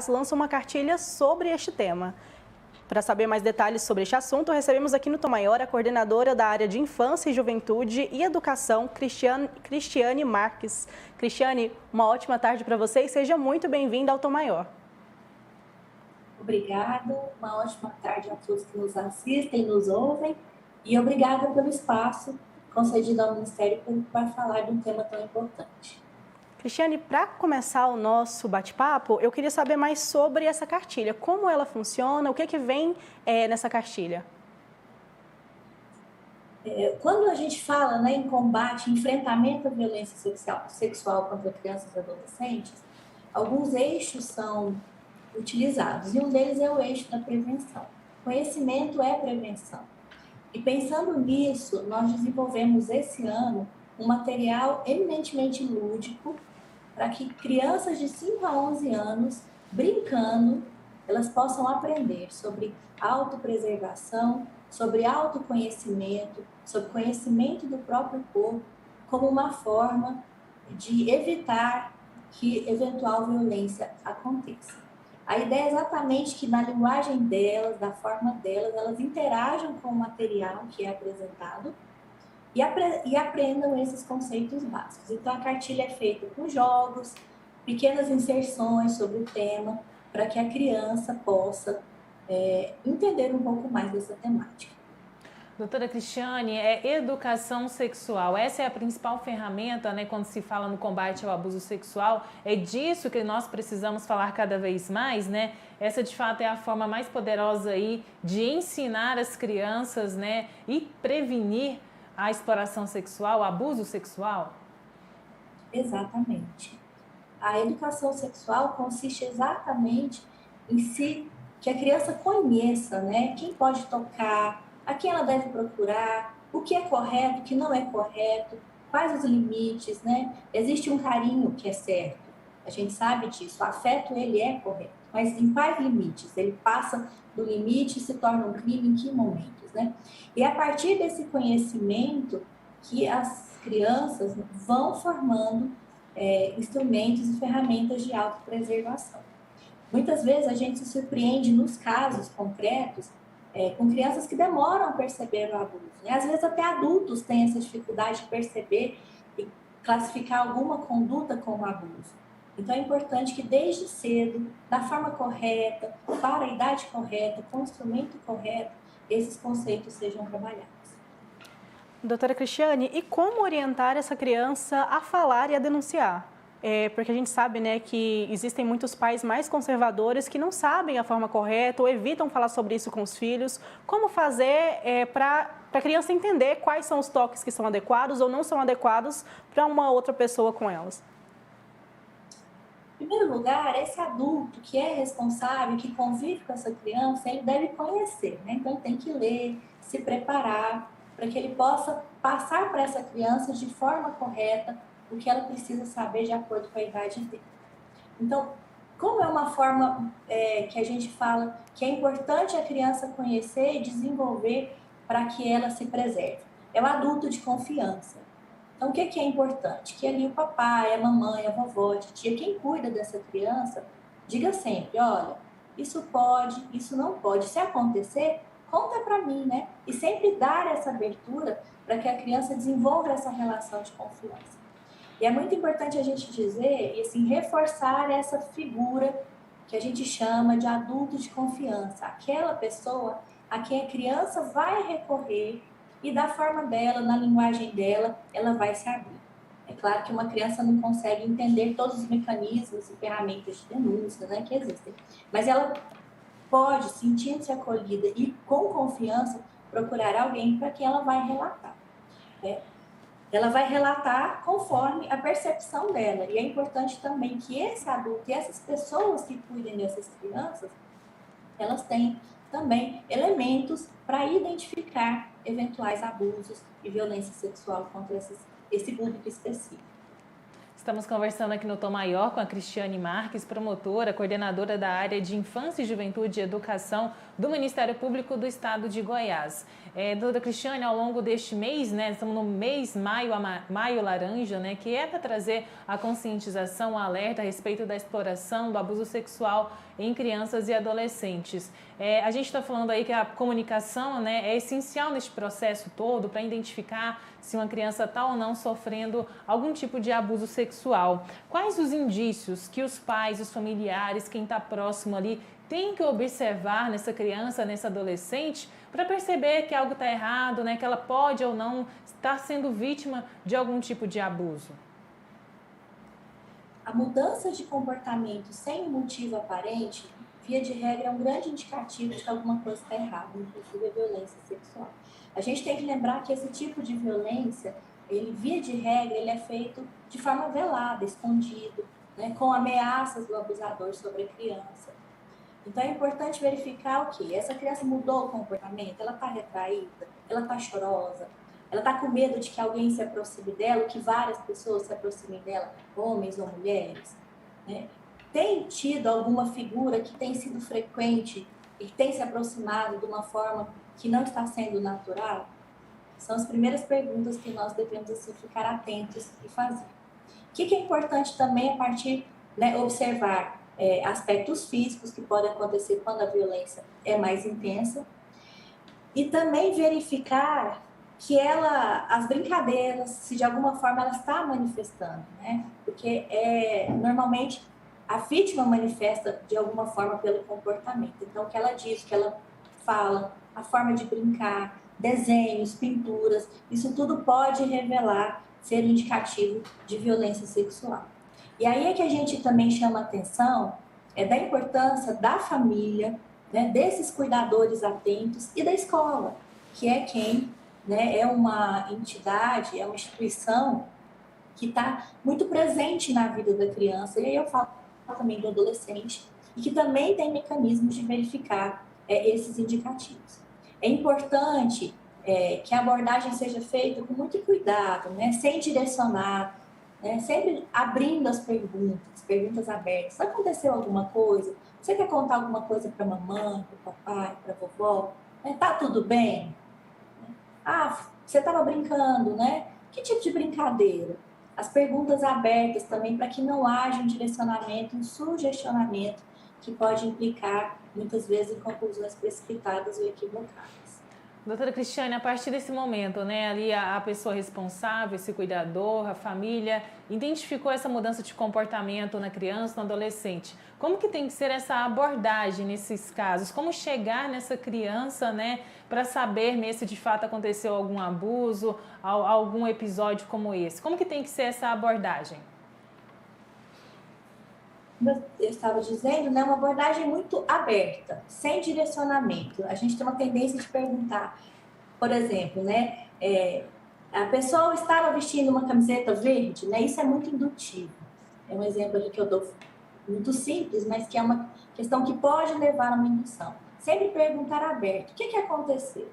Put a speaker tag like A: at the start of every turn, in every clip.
A: lança uma cartilha sobre este tema. Para saber mais detalhes sobre este assunto, recebemos aqui no Tom Maior a coordenadora da área de Infância e Juventude e Educação, Cristiane Marques. Cristiane, uma ótima tarde para você e seja muito bem-vinda ao Tom Maior.
B: Obrigada, uma ótima tarde a todos que nos assistem, nos ouvem e obrigada pelo espaço concedido ao Ministério Público para falar de um tema tão importante.
A: Cristiane, para começar o nosso bate-papo, eu queria saber mais sobre essa cartilha. Como ela funciona, o que vem nessa cartilha?
B: Quando a gente fala em combate, enfrentamento à violência sexual contra crianças e adolescentes, alguns eixos são utilizados e um deles é o eixo da prevenção. Conhecimento é prevenção. E pensando nisso, nós desenvolvemos esse ano um material eminentemente lúdico para que crianças de 5 a 11 anos, brincando, elas possam aprender sobre autopreservação, sobre autoconhecimento, sobre conhecimento do próprio corpo, como uma forma de evitar que eventual violência aconteça. A ideia é exatamente que na linguagem delas, da forma delas, elas interajam com o material que é apresentado e aprendam esses conceitos básicos. Então, a cartilha é feita com jogos, pequenas inserções sobre o tema, para que a criança possa entender um pouco mais dessa temática.
C: Doutora Cristiane, educação sexual. Essa é a principal ferramenta, quando se fala no combate ao abuso sexual. É disso que nós precisamos falar cada vez mais, né? Essa, de fato, é a forma mais poderosa aí de ensinar as crianças, e prevenir a exploração sexual, o abuso sexual?
B: Exatamente. A educação sexual consiste exatamente que a criança conheça, quem pode tocar, a quem ela deve procurar, o que é correto, o que não é correto, quais os limites, Existe um carinho que é certo, a gente sabe disso, o afeto ele é correto, mas em quais limites? Ele passa do limite e se torna um crime em que momentos, E a partir desse conhecimento que as crianças vão formando instrumentos e ferramentas de autopreservação. Muitas vezes a gente se surpreende nos casos concretos com crianças que demoram a perceber o abuso. Às vezes até adultos têm essa dificuldade de perceber e classificar alguma conduta como abuso. Então é importante que desde cedo, da forma correta, para a idade correta, com o instrumento correto, esses conceitos sejam trabalhados.
A: Doutora Cristiane, e como orientar essa criança a falar e a denunciar? Porque a gente sabe, que existem muitos pais mais conservadores que não sabem a forma correta ou evitam falar sobre isso com os filhos. Como fazer para a criança entender quais são os toques que são adequados ou não são adequados para uma outra pessoa com elas?
B: Em primeiro lugar, esse adulto que é responsável, que convive com essa criança, ele deve conhecer, Então, ele tem que ler, se preparar, para que ele possa passar para essa criança de forma correta o que ela precisa saber de acordo com a idade dele. Então, como é uma forma que a gente fala que é importante a criança conhecer e desenvolver para que ela se preserve? É o adulto de confiança. Então, o que é importante? Que ali o papai, a mamãe, a vovó, a tia, quem cuida dessa criança, diga sempre, olha, isso pode, isso não pode. Se acontecer, conta para mim, E sempre dar essa abertura para que a criança desenvolva essa relação de confiança. E é muito importante a gente dizer, e assim, reforçar essa figura que a gente chama de adulto de confiança. Aquela pessoa a quem a criança vai recorrer e da forma dela, na linguagem dela, ela vai se abrir. É claro que uma criança não consegue entender todos os mecanismos e ferramentas de denúncia que existem, mas ela pode, sentindo-se acolhida e com confiança, procurar alguém para que ela vai relatar. Ela vai relatar conforme a percepção dela. E é importante também que esse adulto e essas pessoas que cuidem dessas crianças, elas tenham também elementos para identificar eventuais abusos e violência sexual contra esse público específico.
C: Estamos conversando aqui no Tom Maior com a Cristiane Marques, promotora, coordenadora da área de Infância, Juventude e Educação do Ministério Público do Estado de Goiás. Doutora Cristiane, ao longo deste mês, né, estamos no mês Maio Laranja, né, que é para trazer a conscientização, o alerta a respeito da exploração, do abuso sexual em crianças e adolescentes. A gente está falando aí que a comunicação, né, é essencial neste processo todo para identificar se uma criança está ou não sofrendo algum tipo de abuso sexual. Quais os indícios que os pais, os familiares, quem está próximo ali, tem que observar nessa criança, nessa adolescente, para perceber que algo está errado, né, que ela pode ou não estar sendo vítima de algum tipo de abuso?
B: A mudança de comportamento sem motivo aparente, via de regra, é um grande indicativo de que alguma coisa está errada, inclusive a violência sexual. A gente tem que lembrar que esse tipo de violência, ele, via de regra, ele é feito de forma velada, escondido, né, com ameaças do abusador sobre a criança. Então, é importante verificar o quê? Essa criança mudou o comportamento, ela está retraída, ela está chorosa, ela está com medo de que alguém se aproxime dela, ou que várias pessoas se aproximem dela, homens ou mulheres, né? Tem tido alguma figura que tem sido frequente e tem se aproximado de uma forma que não está sendo natural? São as primeiras perguntas que nós devemos assim, ficar atentos e fazer. O que é importante também a partir, né, observar aspectos físicos que podem acontecer quando a violência é mais intensa e também verificar que as brincadeiras, se de alguma forma ela está manifestando, né? Porque normalmente a vítima manifesta de alguma forma pelo comportamento. Então, o que ela diz, o que ela fala, a forma de brincar, desenhos, pinturas, isso tudo pode revelar, ser um indicativo de violência sexual. E aí é que a gente também chama atenção da importância da família, né, desses cuidadores atentos e da escola, que é quem, né, é uma entidade, é uma instituição que está muito presente na vida da criança, e aí eu falo também do adolescente, e que também tem mecanismos de verificar esses indicativos. É importante que a abordagem seja feita com muito cuidado, né, sem direcionar, né, sempre abrindo as perguntas abertas. Aconteceu alguma coisa? Você quer contar alguma coisa para a mamãe, para o papai, para a vovó? Tá tudo bem? Você estava brincando, né? Que tipo de brincadeira? As perguntas abertas também para que não haja um direcionamento, um sugestionamento que pode implicar, muitas vezes, em conclusões precipitadas ou equivocadas.
C: Doutora Cristiane, a partir desse momento, né, ali a pessoa responsável, esse cuidador, a família, identificou essa mudança de comportamento na criança, no adolescente. Como que tem que ser essa abordagem nesses casos? Como chegar nessa criança, né, para saber mesmo se de fato aconteceu algum abuso, algum episódio como esse? Como que tem que ser essa abordagem?
B: Eu estava dizendo, né, uma abordagem muito aberta, sem direcionamento. A gente tem uma tendência de perguntar, por exemplo, né, a pessoa estava vestindo uma camiseta verde, né, isso é muito indutivo. É um exemplo ali que eu dou muito simples, mas que é uma questão que pode levar a uma indução. Sempre perguntar aberto, o que aconteceu?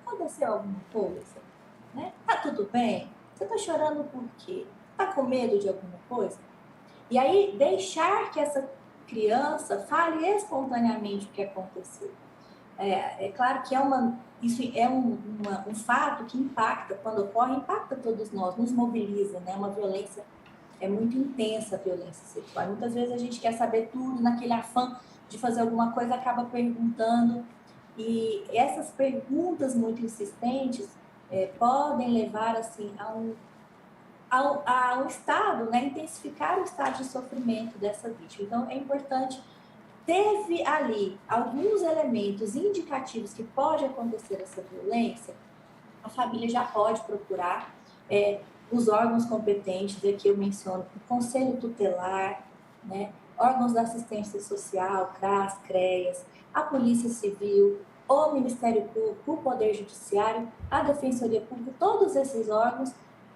B: Aconteceu alguma coisa? Né? Tá tudo bem? Você está chorando por quê? Está com medo de alguma coisa? E aí, deixar que essa criança fale espontaneamente o que aconteceu. É claro que isso é um fato que impacta, quando ocorre, impacta todos nós, nos mobiliza, né? Uma violência muito intensa, a violência sexual. Muitas vezes a gente quer saber tudo, naquele afã de fazer alguma coisa, acaba perguntando. E essas perguntas muito insistentes podem levar, assim, a um estado, né, intensificar o estado de sofrimento dessa vítima. Então, é importante, teve ali alguns elementos indicativos que pode acontecer essa violência, a família já pode procurar os órgãos competentes, aqui eu menciono o Conselho Tutelar, né, órgãos da assistência social, CRAS, CREAS, a Polícia Civil, o Ministério Público, o Poder Judiciário, a Defensoria Pública, todos esses órgãos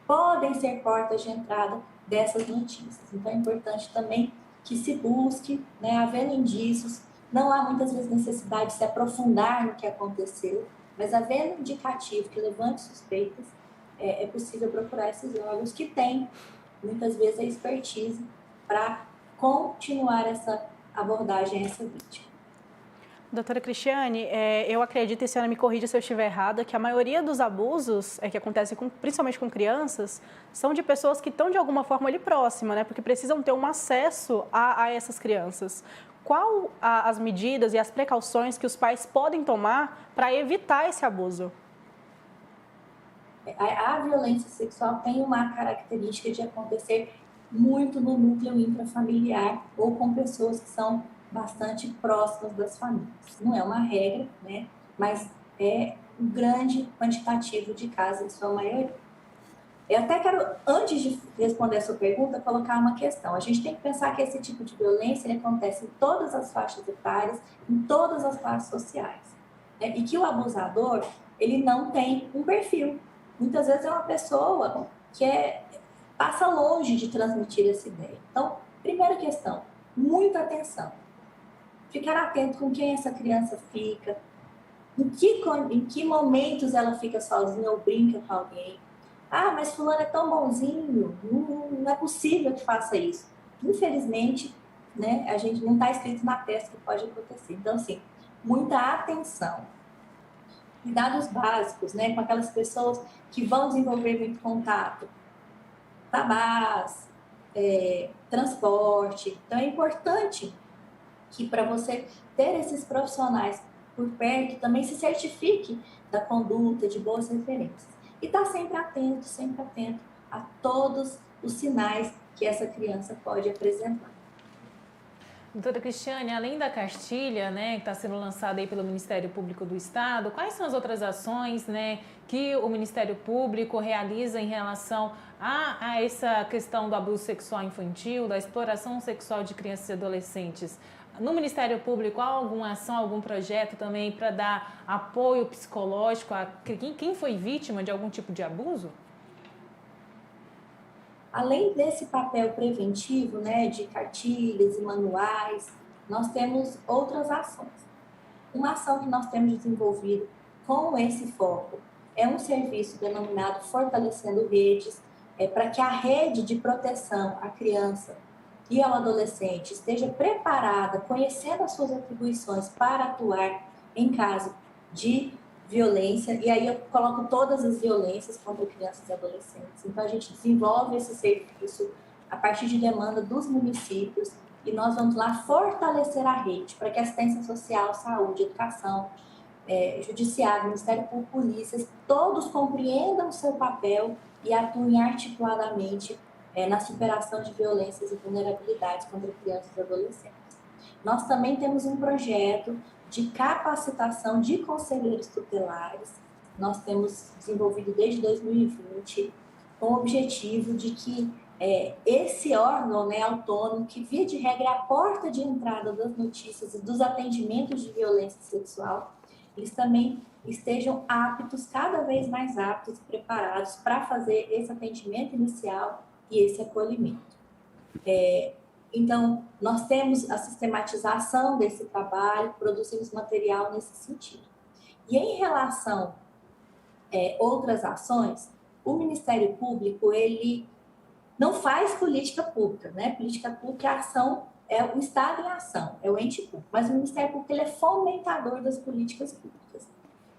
B: podem ser portas de entrada dessas notícias. Então, é importante também que se busque, né, havendo indícios, não há muitas vezes necessidade de se aprofundar no que aconteceu, mas havendo indicativo que levante suspeitas, é possível procurar esses órgãos que têm, muitas vezes, a expertise para continuar essa abordagem a essa vítima.
A: Doutora Cristiane, eu acredito, e a senhora me corrija se eu estiver errada, que a maioria dos abusos que acontecem principalmente com crianças são de pessoas que estão de alguma forma ali próxima, né? Porque precisam ter um acesso a essas crianças. Qual as medidas e as precauções que os pais podem tomar para evitar esse abuso?
B: A violência sexual tem uma característica de acontecer muito no núcleo intrafamiliar ou com pessoas que são bastante próximas das famílias. Não é uma regra, né? Mas é um grande quantitativo de casos, em sua maioria. Eu até quero, antes de responder a sua pergunta, colocar uma questão. A gente tem que pensar que esse tipo de violência ele acontece em todas as faixas etárias, em todas as classes sociais, né? E que o abusador, ele não tem um perfil. Muitas vezes é uma pessoa que passa longe de transmitir essa ideia. Então, primeira questão, muita atenção. Ficar atento com quem essa criança fica, em que momentos ela fica sozinha ou brinca com alguém. Ah, mas fulano é tão bonzinho, não é possível que faça isso. Infelizmente, né, a gente não está escrito na testa que pode acontecer. Então, assim, muita atenção. Cuidados básicos, né, com aquelas pessoas que vão desenvolver muito contato. Babás, transporte. Então, é importante que para você ter esses profissionais por perto, também se certifique da conduta, de boas referências. E está sempre atento a todos os sinais que essa criança pode apresentar.
C: Doutora Cristiane, além da cartilha, né, que está sendo lançada aí pelo Ministério Público do Estado, quais são as outras ações, né, que o Ministério Público realiza em relação a essa questão do abuso sexual infantil, da exploração sexual de crianças e adolescentes? No Ministério Público, há alguma ação, algum projeto também para dar apoio psicológico a quem foi vítima de algum tipo de abuso?
B: Além desse papel preventivo, né, de cartilhas e manuais, nós temos outras ações. Uma ação que nós temos desenvolvido com esse foco é um serviço denominado Fortalecendo Redes, para que a rede de proteção à criança e ao adolescente esteja preparada, conhecendo as suas atribuições para atuar em caso de violência, e aí eu coloco todas as violências contra crianças e adolescentes. Então, a gente desenvolve esse serviço a partir de demanda dos municípios e nós vamos lá fortalecer a rede para que a assistência social, saúde, educação, judiciário, Ministério Público, polícias, todos compreendam o seu papel e atuem articuladamente na superação de violências e vulnerabilidades contra crianças e adolescentes. Nós também temos um projeto de capacitação de conselheiros tutelares. Nós temos desenvolvido desde 2020 com o objetivo de que esse órgão, né, autônomo, que via de regra é a porta de entrada das notícias e dos atendimentos de violência sexual, eles também estejam aptos, cada vez mais aptos e preparados para fazer esse atendimento inicial e esse acolhimento. Então, nós temos a sistematização desse trabalho, produzimos material nesse sentido. E em relação a outras ações, o Ministério Público, ele não faz política pública, né? Política pública é ação, é o Estado em ação, é o ente público, mas o Ministério Público ele é fomentador das políticas públicas.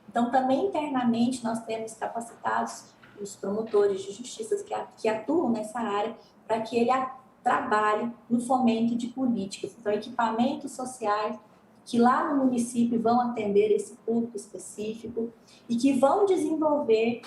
B: Então, também internamente, nós temos capacitados os promotores de justiça que atuam nessa área para que ele trabalhe no fomento de políticas. Então, equipamentos sociais que lá no município vão atender esse público específico e que vão desenvolver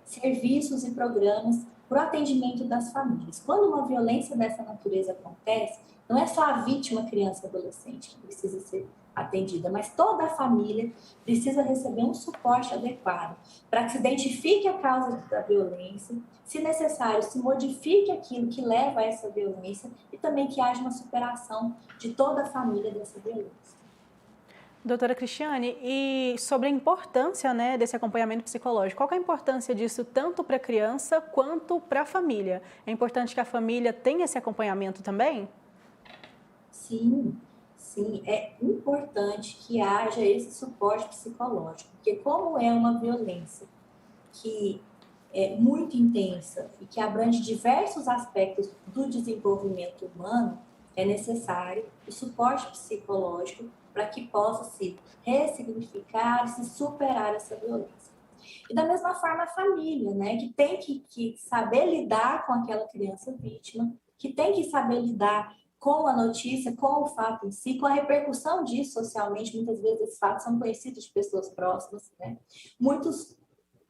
B: serviços e programas para o atendimento das famílias. Quando uma violência dessa natureza acontece, não é só a vítima, criança e adolescente que precisa ser atendida, mas toda a família precisa receber um suporte adequado para que se identifique a causa da violência, se necessário, se modifique aquilo que leva a essa violência e também que haja uma superação de toda a família dessa violência.
A: Doutora Cristiane, e sobre a importância, né, desse acompanhamento psicológico, qual que é a importância disso tanto para a criança quanto para a família? É importante que a família tenha esse acompanhamento também?
B: Sim, é importante que haja esse suporte psicológico, porque como é uma violência que muito intensa e que abrange diversos aspectos do desenvolvimento humano, é necessário o suporte psicológico para que possa se ressignificar, se superar essa violência. E da mesma forma a família, né, que tem que saber lidar com aquela criança vítima, que tem que saber lidar com a notícia, com o fato em si, com a repercussão disso socialmente. Muitas vezes esses fatos são conhecidos de pessoas próximas, né? Muitos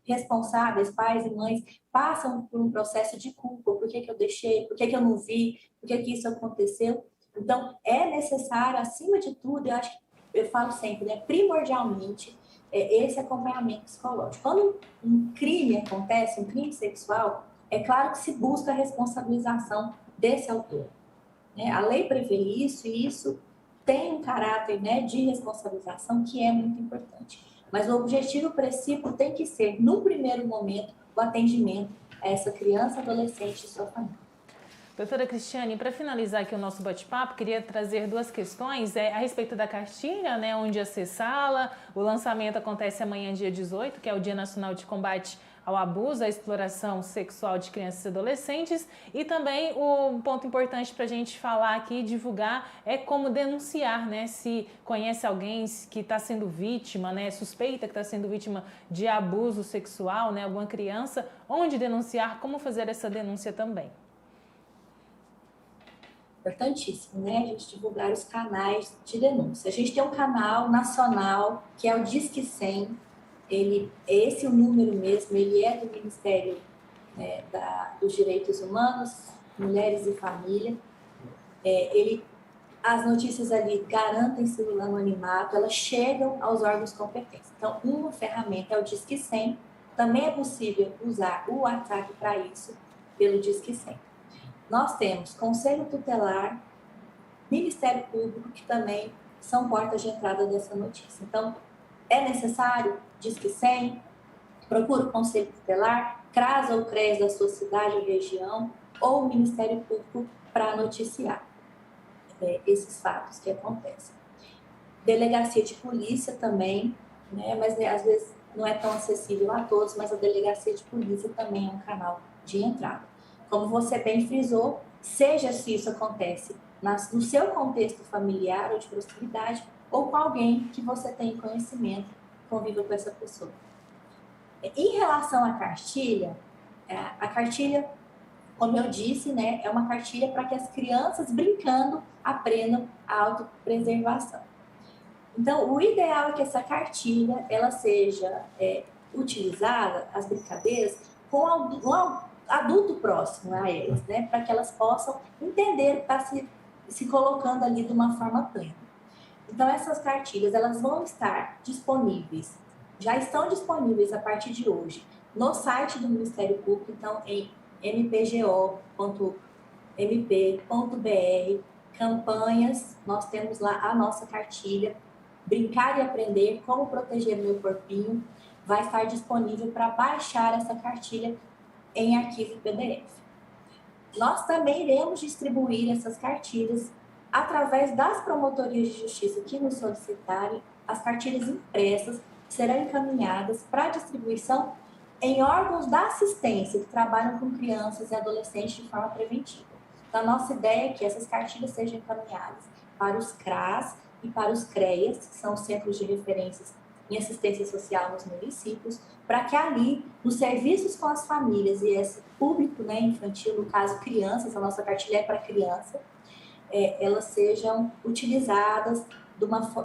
B: responsáveis, pais e mães, passam por um processo de culpa. Por que eu deixei? Por que eu não vi? Por que isso aconteceu? Então, é necessário, acima de tudo, eu acho que eu falo sempre, né, primordialmente, esse acompanhamento psicológico. Quando um crime acontece, um crime sexual, é claro que se busca a responsabilização desse autor, né? A lei prevê isso e isso tem um caráter, né, de responsabilização que é muito importante. Mas o objetivo principal tem que ser, no primeiro momento, o atendimento a essa criança, adolescente e sua família.
C: Doutora Cristiane, para finalizar aqui o nosso bate-papo, queria trazer duas questões a respeito da cartilha, né, onde acessá-la. O lançamento acontece amanhã, dia 18, que é o Dia Nacional de Combate ao Abuso, à Exploração Sexual de Crianças e Adolescentes. E também um ponto importante para a gente falar aqui e divulgar é como denunciar, né, se conhece alguém que está sendo vítima, né, suspeita que está sendo vítima de abuso sexual, né, alguma criança, onde denunciar, como fazer essa denúncia também.
B: Importantíssimo, né? A gente divulgar os canais de denúncia. A gente tem um canal nacional, que é o Disque 100. Esse é o número mesmo, ele é do Ministério, né, dos Direitos Humanos, Mulheres e Família. As notícias ali garantem-se no anonimato, elas chegam aos órgãos competentes. Então, uma ferramenta é o Disque 100. Também é possível usar o WhatsApp para isso, pelo Disque 100. Nós temos Conselho Tutelar, Ministério Público, que também são portas de entrada dessa notícia. Então, é necessário, Disque 100, procura o Conselho Tutelar, CRAS ou CRES da sua cidade ou região, ou o Ministério Público para noticiar esses fatos que acontecem. Delegacia de polícia também, né, mas às vezes não é tão acessível a todos, mas a delegacia de polícia também é um canal de entrada. Como você bem frisou, seja se isso acontece no seu contexto familiar ou de proximidade, ou com alguém que você tem conhecimento, conviva com essa pessoa. Em relação à cartilha, a cartilha, como eu disse, né, é uma cartilha para que as crianças, brincando, aprendam a autopreservação. Então, o ideal é que essa cartilha ela seja utilizada, as brincadeiras, com um adulto próximo a elas, né, para que elas possam entender, estar se colocando ali de uma forma plena. Então, essas cartilhas, elas vão estar disponíveis, já estão disponíveis a partir de hoje, no site do Ministério Público, então, em mpgo.mp.br, campanhas, nós temos lá a nossa cartilha, Brincar e Aprender, Como Proteger o Meu Corpinho, vai estar disponível para baixar essa cartilha em arquivo PDF. Nós também iremos distribuir essas cartilhas através das promotorias de justiça que nos solicitarem. As cartilhas impressas serão encaminhadas para distribuição em órgãos da assistência que trabalham com crianças e adolescentes de forma preventiva. Então, a nossa ideia é que essas cartilhas sejam encaminhadas para os CRAS e para os CREAS, que são os Centros de Referências em Assistência Social nos municípios, para que ali, nos serviços com as famílias e esse público, né, infantil, no caso crianças, a nossa cartilha é para criança, elas sejam utilizadas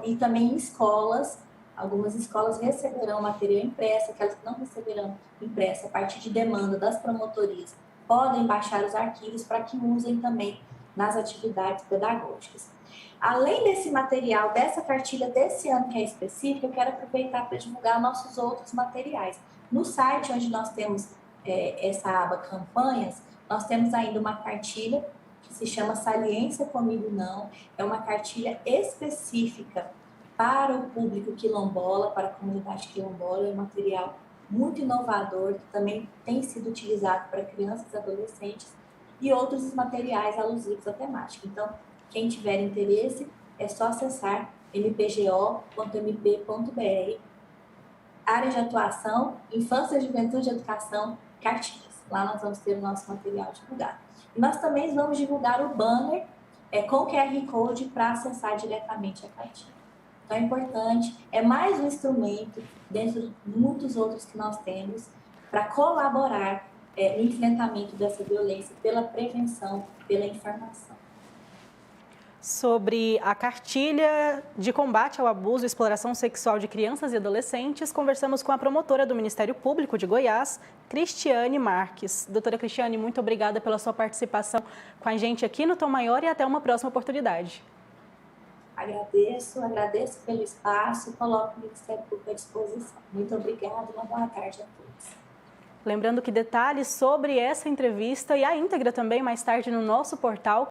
B: e também em escolas. Algumas escolas receberão material impresso, aquelas que não receberão impresso, a partir de demanda das promotorias, podem baixar os arquivos para que usem também nas atividades pedagógicas. Além desse material, dessa cartilha desse ano que é específica, eu quero aproveitar para divulgar nossos outros materiais. No site onde nós temos essa aba campanhas, nós temos ainda uma cartilha que se chama Saliência Comigo Não, é uma cartilha específica para o público quilombola, para a comunidade quilombola, é um material muito inovador, que também tem sido utilizado para crianças e adolescentes, e outros materiais alusivos à temática. Então, quem tiver interesse, é só acessar mpgo.mp.br. Área de atuação, infância, juventude e educação, cartilhas. Lá nós vamos ter o nosso material divulgado. E nós também vamos divulgar o banner com QR Code para acessar diretamente a cartilha. Então é importante, é mais um instrumento, dentro de muitos outros que nós temos, para colaborar no enfrentamento dessa violência pela prevenção, pela informação.
A: Sobre a cartilha de combate ao abuso e exploração sexual de crianças e adolescentes, conversamos com a promotora do Ministério Público de Goiás, Cristiane Marques. Doutora Cristiane, muito obrigada pela sua participação com a gente aqui no Tom Maior e até uma próxima oportunidade.
B: Agradeço pelo espaço e coloco o Ministério Público à disposição. Muito obrigada e uma boa tarde a todos.
A: Lembrando que detalhes sobre essa entrevista e a íntegra também mais tarde no nosso portal